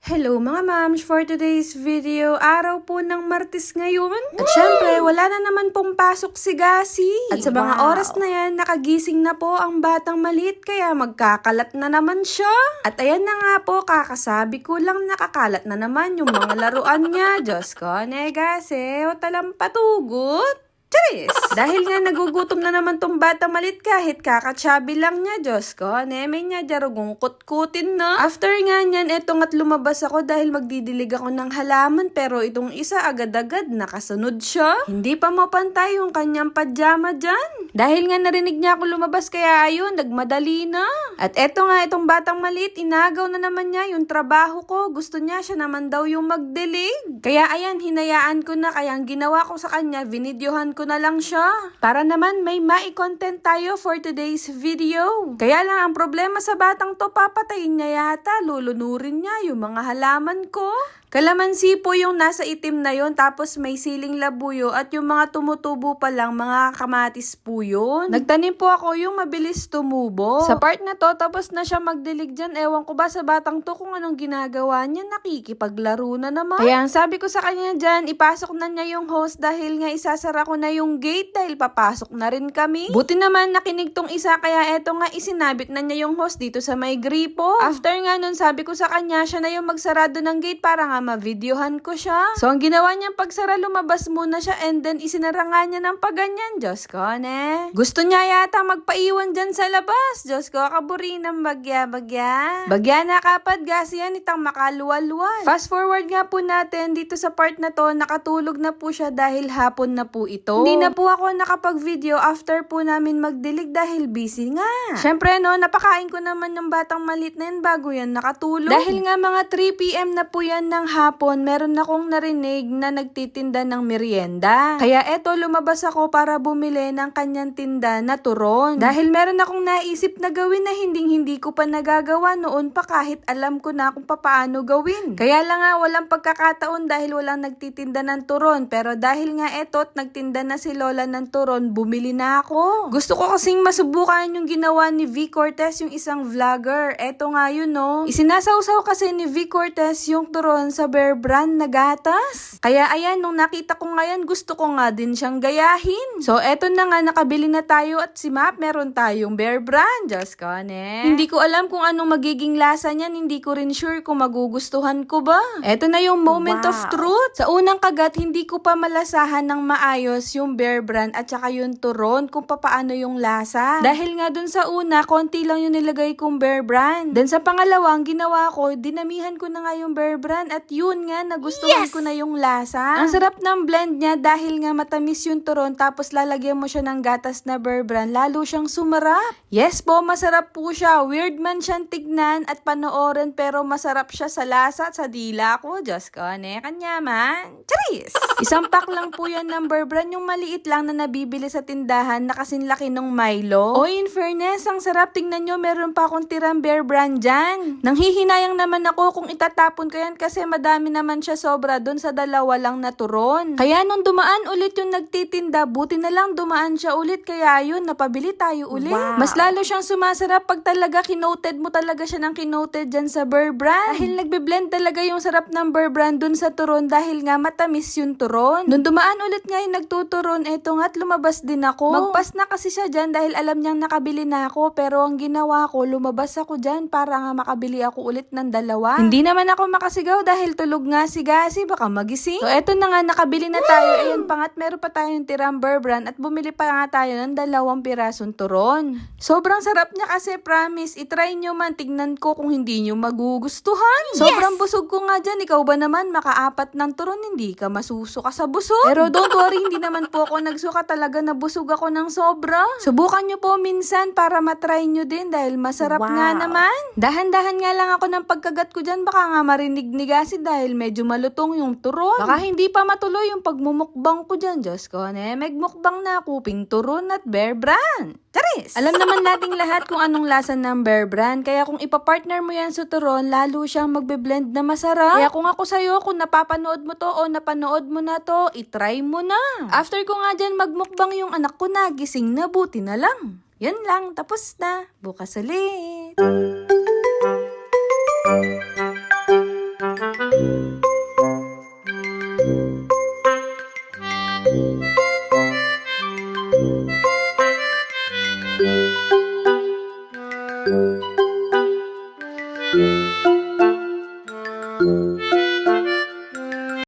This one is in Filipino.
Hello mga mams! For today's video, araw po ng Martes ngayon. At syempre, wala na naman pong pasok si Gasi. At sa mga oras na yan, nakagising na po ang batang maliit kaya magkakalat na naman siya. At ayan na nga po, kakasabi ko lang nakakalat na naman yung mga laruan niya. Diyos ko, Gasi, o talang patugot. Charis! Dahil nga nagugutom na naman tong batang malit kahit kakatsabi lang niya, Diyos ko, may niya jarugong kutkutin na. After nga niyan, etong at lumabas ako dahil magdidilig ako ng halaman pero itong isa agad-agad nakasunod siya. Hindi pa mapantay yung kanyang pajama dyan. Dahil nga narinig niya ako lumabas kaya ayun, nagmadali na. At eto nga, itong batang maliit, inagaw na naman niya yung trabaho ko. Gusto niya siya naman daw yung magdilig. Kaya ayan, hinayaan ko na kaya ang ginawa ko sa kanya, vinidyohan ko na lang siya. Para naman may mai-content tayo for today's video. Kaya lang ang problema sa batang to, papatayin niya yata, lulunurin niya yung mga halaman ko. Kalamansi po yung nasa itim na yon, tapos may siling labuyo at yung mga tumutubo pa lang, mga kamatis po yun. Nagtanim po ako yung mabilis tumubo. Sa part na to, tapos na siya magdilig dyan. Ewan ko ba sa batang to kung anong ginagawa niya, nakikipaglaro na naman. Kaya ang sabi ko sa kanya dyan, ipasok na niya yung hose dahil nga isasara ko na yung gate dahil papasok na rin kami. Buti naman nakinig tong isa kaya eto nga isinabit na niya yung hose dito sa may gripo. After nga nun, sabi ko sa kanya, siya na yung magsarado ng gate para nga ma-videohan ko siya. So, ang ginawa niya pagsara, lumabas muna siya and then isinara nga niya ng paganyan. Diyos ko, Gusto niya yata magpaiwan dyan sa labas. Diyos ko, kaburi ng bagya. Bagya na kapad, Gasi yan, itang makaluwal-luwal. Fast forward nga po natin dito sa part na to, nakatulog na po siya dahil hapon na po ito. Hindi na po ako nakapag-video after po namin magdilig dahil busy nga. Syempre no, napakain ko naman ng batang maliit na yan bago yan nakatulog. Dahil nga mga 3 PM na po yan ng hapon, meron akong narinig na nagtitinda ng merienda. Kaya eto, lumabas ako para bumili ng kanyang tinda na turon. Dahil meron akong naisip na gawin na hindi ko pa nagagawa noon pa kahit alam ko na kung paano gawin. Kaya lang nga walang pagkakataon dahil walang nagtitinda ng turon. Pero dahil nga eto't nagtinda na si Lola ng turon, bumili na ako. Gusto ko kasing masubukan yung ginawa ni V. Cortez, yung isang vlogger. Eto nga yun no. Isinasawsaw kasi ni V. Cortez yung turon sa Bear Brand na gatas. Kaya ayan, nung nakita ko ngayon, gusto ko nga din siyang gayahin. So eto na nga, nakabili na tayo at si Map, meron tayong Bear Brand. Diyos ko, Hindi ko alam kung anong magiging lasa niyan, hindi ko rin sure kung magugustuhan ko ba. Eto na yung moment of truth. Sa unang kagat, hindi ko pa malasahan ng maayos yung Bear Brand at saka yung turon kung paano yung lasa. Dahil nga dun sa una, konti lang yung nilagay kong Bear Brand. Then sa pangalawang ginawa ko, dinamihan ko na nga yung Bear Brand at yun nga, nagustuhan ko na yung lasa. Ang sarap ng blend niya dahil nga matamis yung turon tapos lalagyan mo siya ng gatas na Bear Brand, lalo siyang sumarap. Yes po, masarap po siya. Weird man siyang tignan at panoorin pero masarap siya sa lasa at sa dila ko. Diyos ko, kanya man. Charis! Isang pack lang po yan ng Bear Brand, yung maliit lang na nabibili sa tindahan na kasing laki ng Milo. O in fairness, ang sarap. Tingnan nyo, meron pa akong tirang Bear Brand dyan. Nanghihinayang naman ako kung itatapon ko yan kasi madami naman siya sobra dun sa dalawa lang na turon. Kaya nung dumaan ulit yung nagtitinda, buti na lang dumaan siya ulit kaya yun, napabili tayo ulit. Wow. Mas lalo siyang sumasarap pag talaga kinoted mo talaga siya ng kinoted dyan sa Bear Brand. Dahil nagbe-blend talaga yung sarap ng Bear Brand dun sa turon dahil nga matamis yung turon. Nung dumaan ulit nga yung nagtuturon, eto nga't lumabas din ako. Magpas na kasi siya dyan dahil alam niyang nakabili na ako pero ang ginawa ko, lumabas ako dyan para nga makabili ako ulit ng dalawa. Hindi naman ako makasigaw dahil tulog nga si Gasi, baka magising. So eto na nga, nakabili na tayo. Ayun pa nga't meron pa tayong tirang Bear Brand at bumili pa nga tayo ng 2 pirasong turon. Sobrang sarap niya kasi, promise. Itry nyo man, tignan ko kung hindi nyo magugustuhan. Sobrang busog ko nga dyan. Ikaw ba naman, makaapat ng turon, hindi ka masusuka sa busog? Pero don't worry, hindi naman po ako nagsuka, talaga nabusog ako ng sobra. Subukan nyo po minsan para matry nyo din dahil masarap nga naman. Dahan-dahan nga lang ako ng pagkagat ko dyan, baka nga marinig ni Gasi dahil medyo malutong yung turon. Baka hindi pa matuloy yung pagmumukbang ko dyan. Diyos ko, megmukbang na ako, ping turon at Bear Brand. Charis! Alam naman nating lahat kung anong lasa ng Bear Brand, kaya kung ipapartner mo yan sa turon, lalo siyang magbe-blend na masarap. Kaya kung ako sa'yo, kung napapanood mo to o napanood mo na to, itry mo na. After ko nga dyan magmukbang yung anak ko na, gising na, buti na lang. Yan lang, tapos na. Bukas ulit.